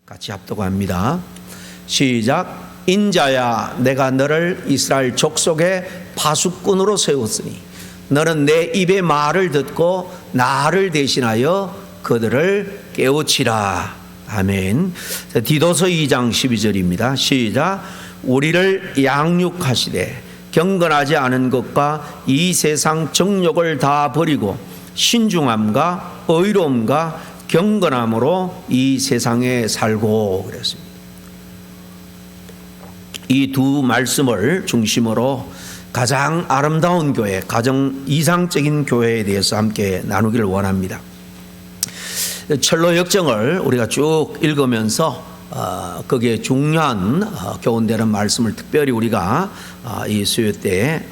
같이 합독합니다. 시작. 인자야, 내가 너를 이스라엘 족속의 파수꾼으로 세웠으니 너는 내 입의 말을 듣고 나를 대신하여 그들을 깨우치라. 아멘. 디도서 2장 12절입니다. 시작. 우리를 양육하시되 경건하지 않은 것과 이 세상 정욕을 다 버리고 신중함과 의로움과 경건함으로 이 세상에 살고 그랬습니다. 이 두 말씀을 중심으로 가장 아름다운 교회, 가장 이상적인 교회에 대해서 함께 나누기를 원합니다. 철로 역정을 우리가 쭉 읽으면서 거기에 중요한 교훈되는 말씀을 특별히 우리가 이 수요 때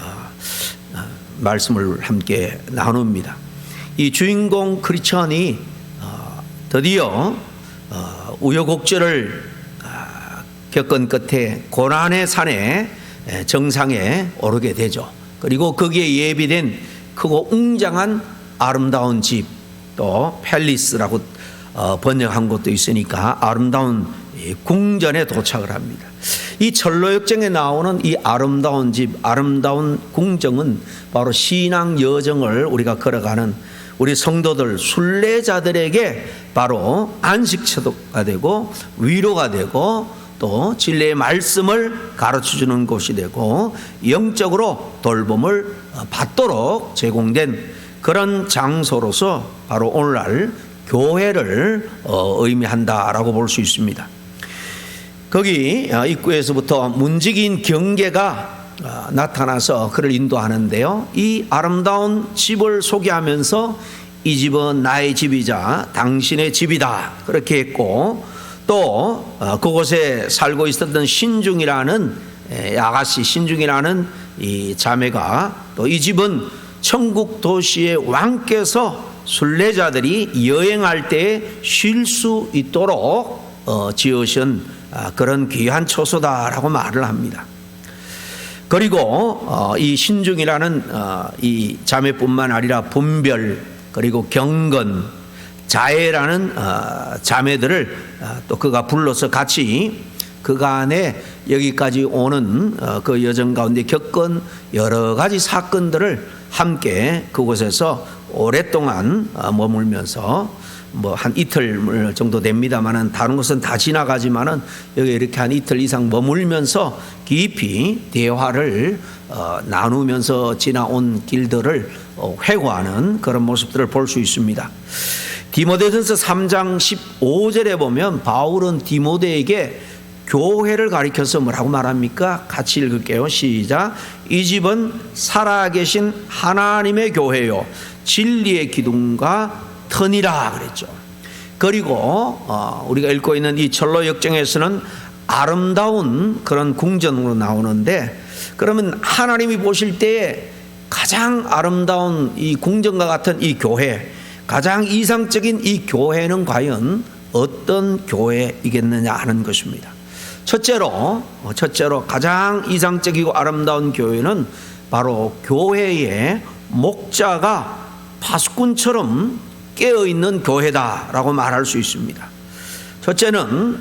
말씀을 함께 나눕니다. 이 주인공 크리스천이 드디어 우여곡절을 겪은 끝에 고난의 산에 정상에 오르게 되죠. 그리고 거기에 예비된 크고 웅장한 아름다운 집, 또 팰리스라고 번역한 것도 있으니까 아름다운 궁전에 도착을 합니다. 이 철로역정에 나오는 이 아름다운 집, 아름다운 궁정은 바로 신앙 여정을 우리가 걸어가는 우리 성도들, 순례자들에게 바로 안식처가 되고 위로가 되고 또 진리의 말씀을 가르쳐주는 곳이 되고 영적으로 돌봄을 받도록 제공된 그런 장소로서 바로 오늘날 교회를 의미한다라고 볼 수 있습니다. 거기 입구에서부터 문지기인 경계가 나타나서 그를 인도하는데요. 이 아름다운 집을 소개하면서 이 집은 나의 집이자 당신의 집이다 그렇게 했고, 또 그곳에 살고 있었던 신중이라는 아가씨, 신중이라는 이 자매가 또 이 집은 천국 도시의 왕께서 순례자들이 여행할 때 쉴 수 있도록 지으신 그런 귀한 처소다라고 말을 합니다. 그리고 이 신중이라는 이 자매뿐만 아니라 분별, 그리고 경건, 자애라는 자매들을 또 그가 불러서 같이 그간에 여기까지 오는 그 여정 가운데 겪은 여러 가지 사건들을 함께 그곳에서 오랫동안 머물면서 뭐 한 이틀 정도 됩니다만은 다른 것은 다 지나가지만은 여기 이렇게 한 이틀 이상 머물면서 깊이 대화를 나누면서 지나온 길들을 회고하는 그런 모습들을 볼 수 있습니다. 디모데전서 3장 15절에 보면 바울은 디모데에게 교회를 가리켜서 뭐라고 말합니까? 같이 읽을게요. 시작. 이 집은 살아계신 하나님의 교회요 진리의 기둥과 터니라 그랬죠. 그리고 우리가 읽고 있는 이 철로 역정에서는 아름다운 그런 궁전으로 나오는데, 그러면 하나님이 보실 때에 가장 아름다운 이 궁전과 같은 이 교회, 가장 이상적인 이 교회는 과연 어떤 교회이겠느냐 하는 것입니다. 첫째로 가장 이상적이고 아름다운 교회는 바로 교회의 목자가 파수꾼처럼 깨어있는 교회다라고 말할 수 있습니다. 첫째는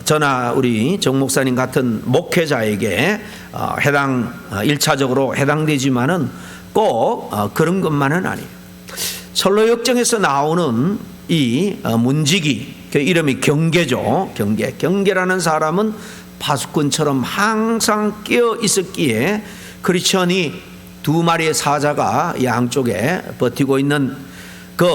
저나 우리 정 목사님 같은 목회자에게 해당 1차적으로 해당되지만은 꼭 그런 것만은 아니에요. 철로 역정에서 나오는 이 문지기, 그 이름이 경계죠. 경계라는 사람은 파수꾼처럼 항상 깨어 있었기에 크리스천이 두 마리의 사자가 양쪽에 버티고 있는 그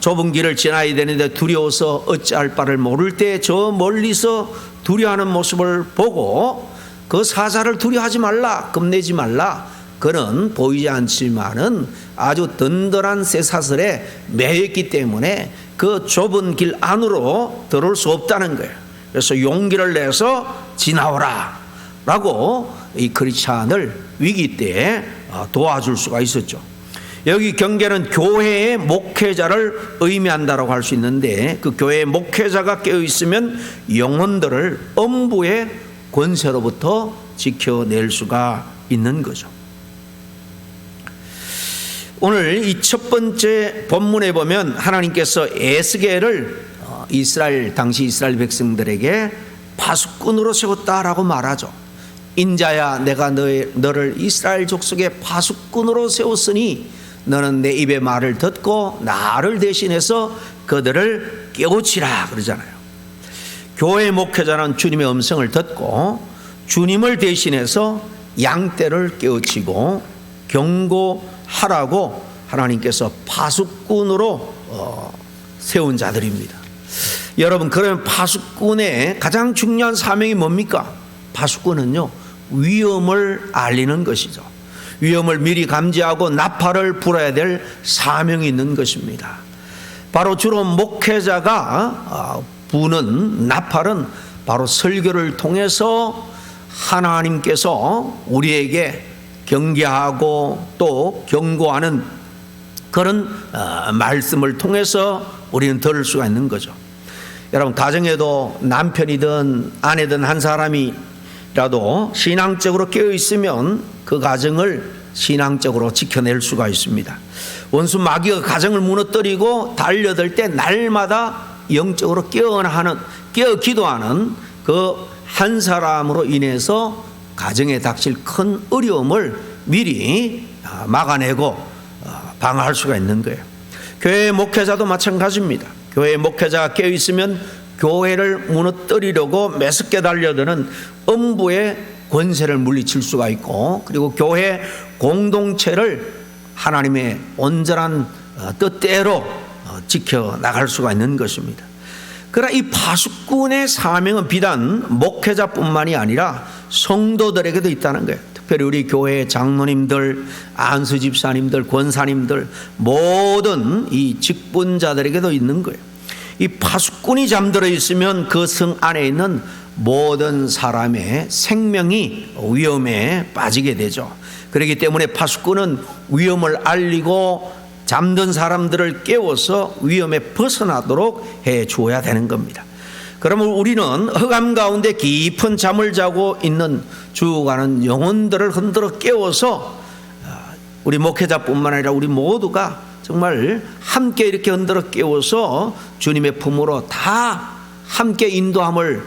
좁은 길을 지나야 되는데 두려워서 어찌할 바를 모를 때 저 멀리서 두려워하는 모습을 보고 그 사자를 두려워하지 말라, 겁내지 말라, 그는 보이지 않지만은 아주 든든한 쇠사슬에 매였기 때문에 그 좁은 길 안으로 들어올 수 없다는 거예요. 그래서 용기를 내서 지나오라 라고 이 크리스찬을 위기 때에 도와줄 수가 있었죠. 여기 경계는 교회의 목회자를 의미한다고 할 수 있는데, 그 교회의 목회자가 깨어있으면 영혼들을 엄부의 권세로부터 지켜낼 수가 있는 거죠. 오늘 이 첫 번째 본문에 보면 하나님께서 에스겔을 당시 이스라엘 백성들에게 파수꾼으로 세웠다라고 말하죠. 인자야, 내가 너를 이스라엘 족속의 파수꾼으로 세웠으니 너는 내 입의 말을 듣고 나를 대신해서 그들을 깨우치라 그러잖아요. 교회 목회자는 주님의 음성을 듣고 주님을 대신해서 양떼를 깨우치고 경고하라고 하나님께서 파수꾼으로 세운 자들입니다. 여러분, 그러면 파수꾼의 가장 중요한 사명이 뭡니까? 파수꾼은요, 위험을 알리는 것이죠. 위험을 미리 감지하고 나팔을 불어야 될 사명이 있는 것입니다. 바로 주로 목회자가 부는 나팔은 바로 설교를 통해서 하나님께서 우리에게 경계하고 또 경고하는 그런 말씀을 통해서 우리는 들을 수가 있는 거죠. 여러분, 가정에도 남편이든 아내든 한 사람이라도 신앙적으로 깨어 있으면 그 가정을 신앙적으로 지켜낼 수가 있습니다. 원수 마귀가 가정을 무너뜨리고 달려들 때 날마다 영적으로 깨어 기도하는 그 한 사람으로 인해서 가정에 닥칠 큰 어려움을 미리 막아내고 방어할 수가 있는 거예요. 교회 목회자도 마찬가지입니다. 교회 목회자가 깨어 있으면 교회를 무너뜨리려고 매섭게 달려드는 음부의 권세를 물리칠 수가 있고, 그리고 교회 공동체를 하나님의 온전한 뜻대로 지켜나갈 수가 있는 것입니다. 그러나 이 파수꾼의 사명은 비단 목회자뿐만이 아니라 성도들에게도 있다는 거예요. 특별히 우리 교회 장로님들, 안수 집사님들, 권사님들, 모든 이 직분자들에게도 있는 거예요. 이 파수꾼이 잠들어 있으면 그 성 안에 있는 모든 사람의 생명이 위험에 빠지게 되죠. 그렇기 때문에 파수꾼은 위험을 알리고 잠든 사람들을 깨워서 위험에 벗어나도록 해 주어야 되는 겁니다. 그러면 우리는 흑암 가운데 깊은 잠을 자고 있는 죽어가는 영혼들을 흔들어 깨워서 우리 목회자뿐만 아니라 우리 모두가 정말 함께 이렇게 흔들어 깨워서 주님의 품으로 다 함께 인도함을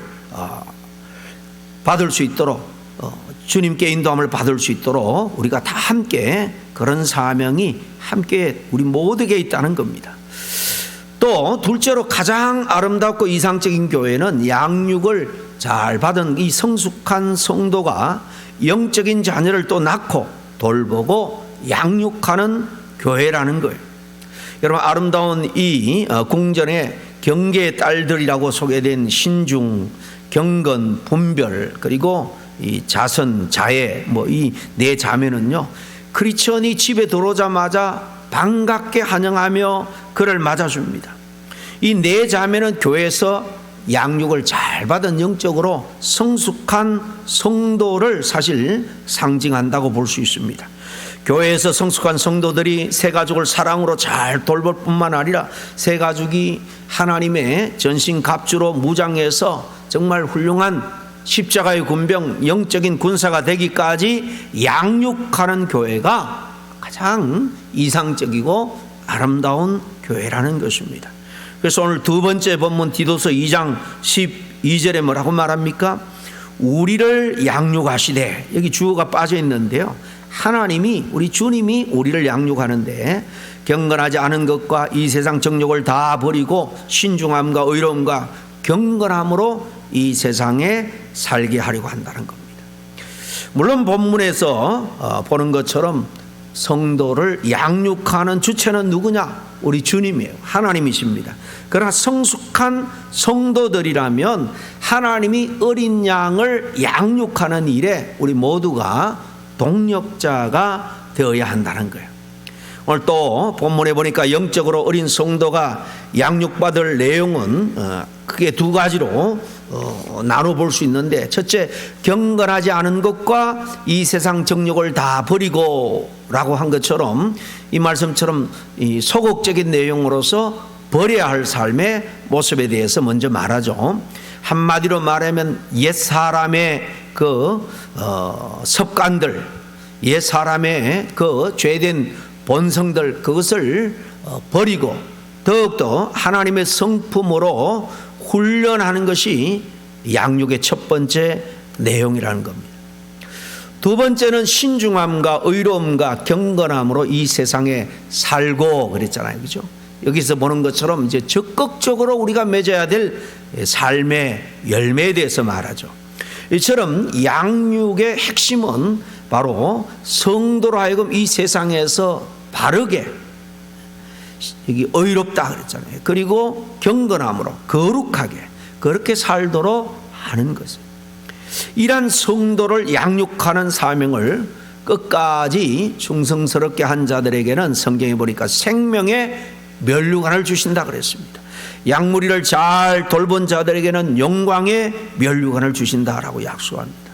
받을 수 있도록, 주님께 인도함을 받을 수 있도록 우리가 다 함께 그런 사명이 함께 우리 모두에게 있다는 겁니다. 또 둘째로 가장 아름답고 이상적인 교회는 양육을 잘 받은 이 성숙한 성도가 영적인 자녀를 또 낳고 돌보고 양육하는 교회라는 거예요. 여러분, 아름다운 이 궁전의 경계의 딸들이라고 소개된 신중, 경건, 분별, 그리고 이 자선, 자애, 이 네 자매는요, 크리스천이 집에 들어오자마자 반갑게 환영하며 그를 맞아줍니다. 이 네 자매는 교회에서 양육을 잘 받은 영적으로 성숙한 성도를 사실 상징한다고 볼 수 있습니다. 교회에서 성숙한 성도들이 새 가족을 사랑으로 잘 돌볼 뿐만 아니라 새 가족이 하나님의 전신갑주로 무장해서 정말 훌륭한 십자가의 군병, 영적인 군사가 되기까지 양육하는 교회가 가장 이상적이고 아름다운 교회라는 것입니다. 그래서 오늘 두 번째 본문 디도서 2장 12절에 뭐라고 말합니까? 우리를 양육하시되, 여기 주어가 빠져 있는데요, 하나님이, 우리 주님이 우리를 양육하는데 경건하지 않은 것과 이 세상 정욕을 다 버리고 신중함과 의로움과 경건함으로 이 세상에 살게 하려고 한다는 겁니다. 물론 본문에서 보는 것처럼 성도를 양육하는 주체는 누구냐? 우리 주님이에요. 하나님이십니다. 그러나 성숙한 성도들이라면 하나님이 어린 양을 양육하는 일에 우리 모두가 동력자가 되어야 한다는 거예요. 오늘 또 본문에 보니까 영적으로 어린 성도가 양육받을 내용은 크게 두 가지로 나눠볼 수 있는데, 첫째, 경건하지 않은 것과 이 세상 정욕을 다 버리고 라고 한 것처럼 이 말씀처럼 이 소극적인 내용으로서 버려야 할 삶의 모습에 대해서 먼저 말하죠. 한마디로 말하면 옛사람의 그 습관들, 옛사람의 그 죄된 본성들, 그것을 버리고 더욱더 하나님의 성품으로 훈련하는 것이 양육의 첫 번째 내용이라는 겁니다. 두 번째는 신중함과 의로움과 경건함으로 이 세상에 살고 그랬잖아요. 그죠? 여기서 보는 것처럼 이제 적극적으로 우리가 맺어야 될 삶의 열매에 대해서 말하죠. 이처럼 양육의 핵심은 바로 성도로 하여금 이 세상에서 바르게, 여기 의롭다 그랬잖아요. 그리고 경건함으로 거룩하게 그렇게 살도록 하는 것이에요. 이러한 성도를 양육하는 사명을 끝까지 충성스럽게 한 자들에게는 성경에 보니까 생명의 면류관을 주신다 그랬습니다. 양무리를 잘 돌본 자들에게는 영광의 면류관을 주신다라고 약속합니다.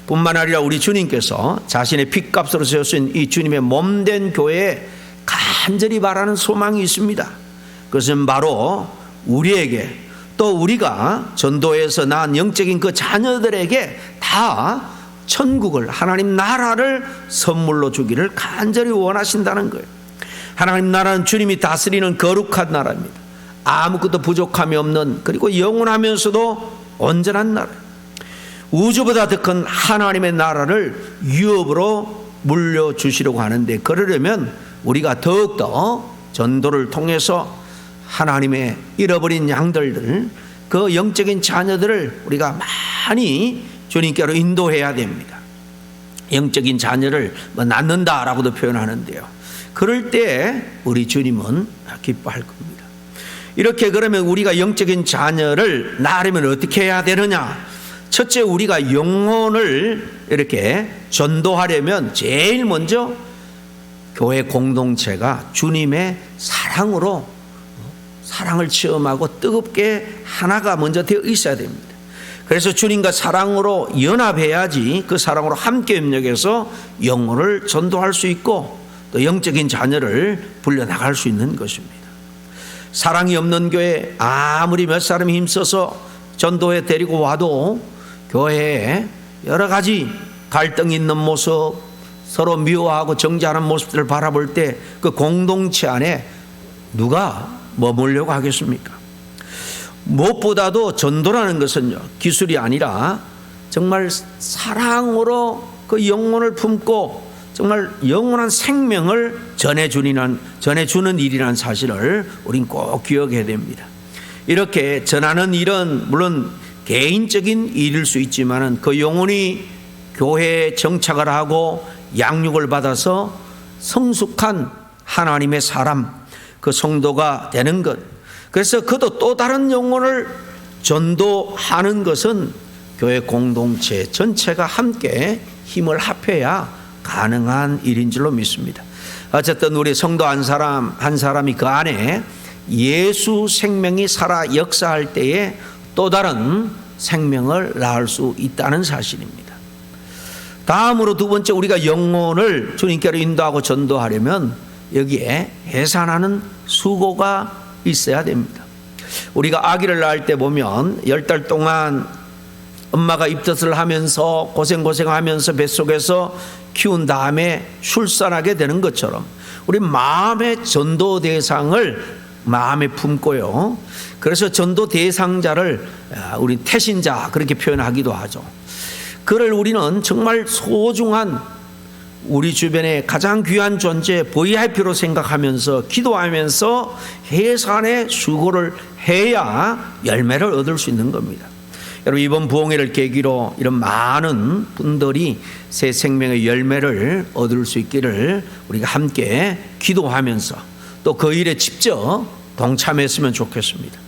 뿐만 아니라 우리 주님께서 자신의 핏값으로 세우신 이 주님의 몸된 교회에 간절히 바라는 소망이 있습니다. 그것은 바로 우리에게, 또 우리가 전도에서 낳은 영적인 그 자녀들에게 다 천국을, 하나님 나라를 선물로 주기를 간절히 원하신다는 거예요. 하나님 나라는 주님이 다스리는 거룩한 나라입니다. 아무것도 부족함이 없는, 그리고 영원하면서도 온전한 나라, 우주보다 더 큰 하나님의 나라를 유업으로 물려주시려고 하는데, 그러려면 우리가 더욱더 전도를 통해서 하나님의 잃어버린 양들을, 그 영적인 자녀들을 우리가 많이 주님께로 인도해야 됩니다. 영적인 자녀를 낳는다라고도 표현하는데요, 그럴 때 우리 주님은 기뻐할 겁니다. 이렇게 그러면 우리가 영적인 자녀를 낳으려면 어떻게 해야 되느냐? 첫째, 우리가 영혼을 이렇게 전도하려면 제일 먼저 교회 공동체가 주님의 사랑으로, 사랑을 체험하고 뜨겁게 하나가 먼저 되어 있어야 됩니다. 그래서 주님과 사랑으로 연합해야지 그 사랑으로 함께 협력해서 영혼을 전도할 수 있고 또 영적인 자녀를 불려나갈 수 있는 것입니다. 사랑이 없는 교회, 아무리 몇 사람이 힘써서 전도에 데리고 와도 교회에 여러 가지 갈등이 있는 모습, 서로 미워하고 정죄하는 모습들을 바라볼 때 그 공동체 안에 누가 머물려고 하겠습니까? 무엇보다도 전도라는 것은요, 기술이 아니라 정말 사랑으로 그 영혼을 품고 정말 영원한 생명을 전해주는 일이라는 사실을 우린 꼭 기억해야 됩니다. 이렇게 전하는 일은 물론 개인적인 일일 수 있지만은 그 영혼이 교회에 정착을 하고 양육을 받아서 성숙한 하나님의 사람, 그 성도가 되는 것, 그래서 그도 또 다른 영혼을 전도하는 것은 교회 공동체 전체가 함께 힘을 합해야 가능한 일인 줄로 믿습니다. 어쨌든 우리 성도 한 사람이 그 안에 예수 생명이 살아 역사할 때에 또 다른 생명을 낳을 수 있다는 사실입니다. 다음으로 두 번째, 우리가 영혼을 주님께로 인도하고 전도하려면 여기에 해산하는 수고가 있어야 됩니다. 우리가 아기를 낳을 때 보면 10달 동안 엄마가 입덧을 하면서 고생하면서 뱃속에서 키운 다음에 출산하게 되는 것처럼 우리 마음의 전도 대상을 마음에 품고요, 그래서 전도 대상자를 우리 태신자 그렇게 표현하기도 하죠. 그를 우리는 정말 소중한, 우리 주변에 가장 귀한 존재, VIP로 생각하면서 기도하면서 해산의 수고를 해야 열매를 얻을 수 있는 겁니다. 여러분, 이번 부흥회를 계기로 이런 많은 분들이 새 생명의 열매를 얻을 수 있기를 우리가 함께 기도하면서 또 그 일에 직접 동참했으면 좋겠습니다.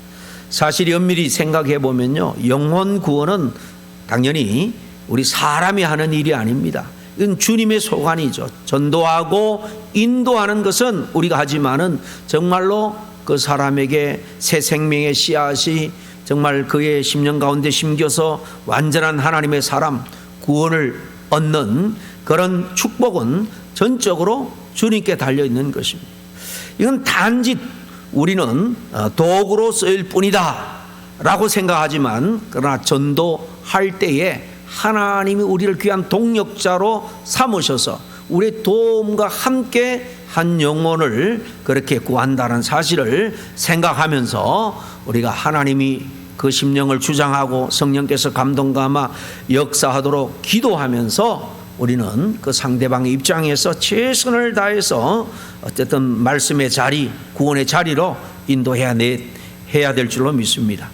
사실 엄밀히 생각해 보면요, 영혼 구원은 당연히 우리 사람이 하는 일이 아닙니다. 이건 주님의 소관이죠. 전도하고 인도하는 것은 우리가 하지만은 정말로 그 사람에게 새 생명의 씨앗이 정말 그의 심령 가운데 심겨서 완전한 하나님의 사람, 구원을 얻는 그런 축복은 전적으로 주님께 달려있는 것입니다. 이건 단지 우리는 도구로 쓰일 뿐이다 라고 생각하지만, 그러나 전도할 때에 하나님이 우리를 귀한 동력자로 삼으셔서 우리의 도움과 함께 한 영혼을 그렇게 구한다는 사실을 생각하면서 우리가 하나님이 그 심령을 주장하고 성령께서 감동 감아 역사하도록 기도하면서 우리는 그 상대방의 입장에서 최선을 다해서 어쨌든 말씀의 자리, 구원의 자리로 인도해야 될 줄로 믿습니다.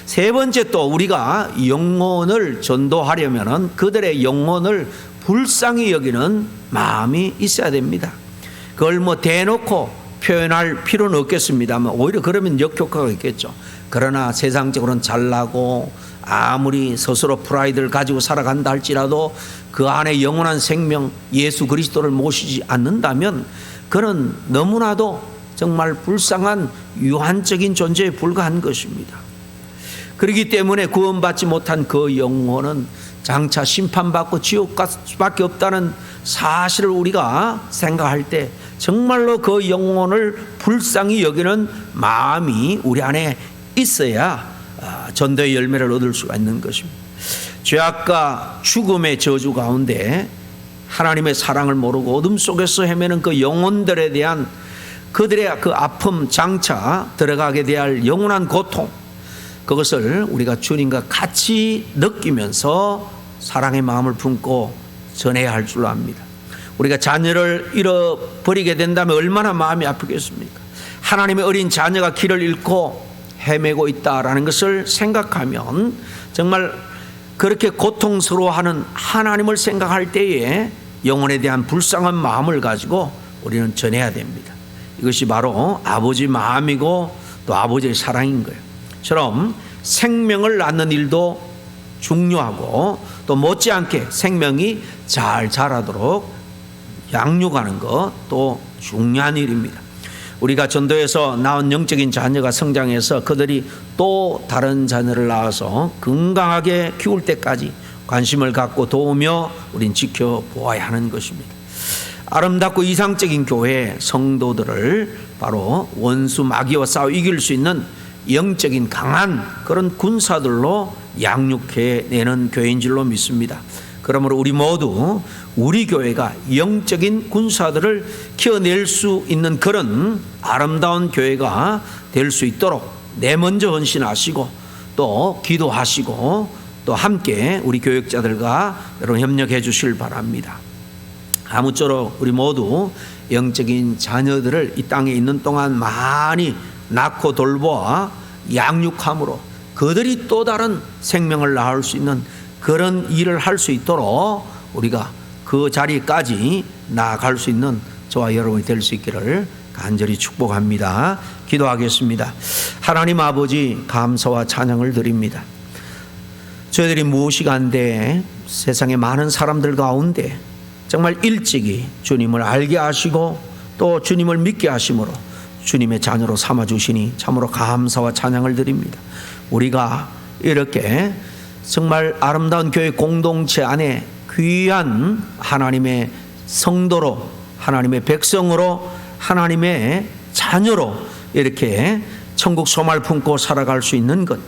세 번째, 또 우리가 영혼을 전도하려면 그들의 영혼을 불쌍히 여기는 마음이 있어야 됩니다. 그걸 대놓고 표현할 필요는 없겠습니다만 오히려 그러면 역효과가 있겠죠. 그러나 세상적으로는 잘나고 아무리 스스로 프라이드를 가지고 살아간다 할지라도 그 안에 영원한 생명 예수 그리스도를 모시지 않는다면 그는 너무나도 정말 불쌍한 유한적인 존재에 불과한 것입니다. 그렇기 때문에 구원받지 못한 그 영혼은 장차 심판받고 지옥 갈 수밖에 없다는 사실을 우리가 생각할 때 정말로 그 영혼을 불쌍히 여기는 마음이 우리 안에 있어야 전도의 열매를 얻을 수가 있는 것입니다. 죄악과 죽음의 저주 가운데 하나님의 사랑을 모르고 어둠 속에서 헤매는 그 영혼들에 대한 그들의 그 아픔, 장차 들어가게 될 영원한 고통, 그것을 우리가 주님과 같이 느끼면서 사랑의 마음을 품고 전해야 할 줄로 압니다. 우리가 자녀를 잃어버리게 된다면 얼마나 마음이 아프겠습니까? 하나님의 어린 자녀가 길을 잃고 헤매고 있다라는 것을 생각하면 정말 그렇게 고통스러워하는 하나님을 생각할 때에 영혼에 대한 불쌍한 마음을 가지고 우리는 전해야 됩니다. 이것이 바로 아버지 마음이고 또 아버지의 사랑인 거예요. 처럼 생명을 낳는 일도 중요하고 또 못지않게 생명이 잘 자라도록 양육하는 것도 중요한 일입니다. 우리가 전도에서 낳은 영적인 자녀가 성장해서 그들이 또 다른 자녀를 낳아서 건강하게 키울 때까지 관심을 갖고 도우며 우린 지켜보아야 하는 것입니다. 아름답고 이상적인 교회 성도들을 바로 원수 마귀와 싸워 이길 수 있는 영적인 강한 그런 군사들로 양육해내는 교회인 줄로 믿습니다. 그러므로 우리 모두 우리 교회가 영적인 군사들을 키워낼 수 있는 그런 아름다운 교회가 될 수 있도록 먼저 헌신하시고 또 기도하시고 또 함께 우리 교육자들과 여러분 협력해 주실 바랍니다. 아무쪼록 우리 모두 영적인 자녀들을 이 땅에 있는 동안 많이 낳고 돌보아 양육함으로 그들이 또 다른 생명을 낳을 수 있는 그런 일을 할 수 있도록 우리가 그 자리까지 나아갈 수 있는 저와 여러분이 될 수 있기를 간절히 축복합니다. 기도하겠습니다. 하나님 아버지, 감사와 찬양을 드립니다. 저희들이 무시간대 세상의 많은 사람들 가운데 정말 일찍이 주님을 알게 하시고 또 주님을 믿게 하심으로 주님의 자녀로 삼아주시니 참으로 감사와 찬양을 드립니다. 우리가 이렇게 정말 아름다운 교회 공동체 안에 귀한 하나님의 성도로, 하나님의 백성으로, 하나님의 자녀로 이렇게 천국 소망을 품고 살아갈 수 있는 것,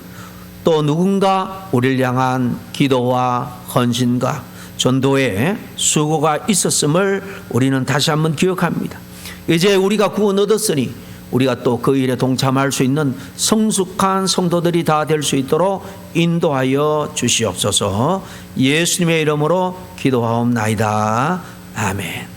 또 누군가 우리를 향한 기도와 헌신과 전도의 수고가 있었음을 우리는 다시 한번 기억합니다. 이제 우리가 구원 얻었으니 우리가 또 그 일에 동참할 수 있는 성숙한 성도들이 다 될 수 있도록 인도하여 주시옵소서. 예수님의 이름으로 기도하옵나이다. 아멘.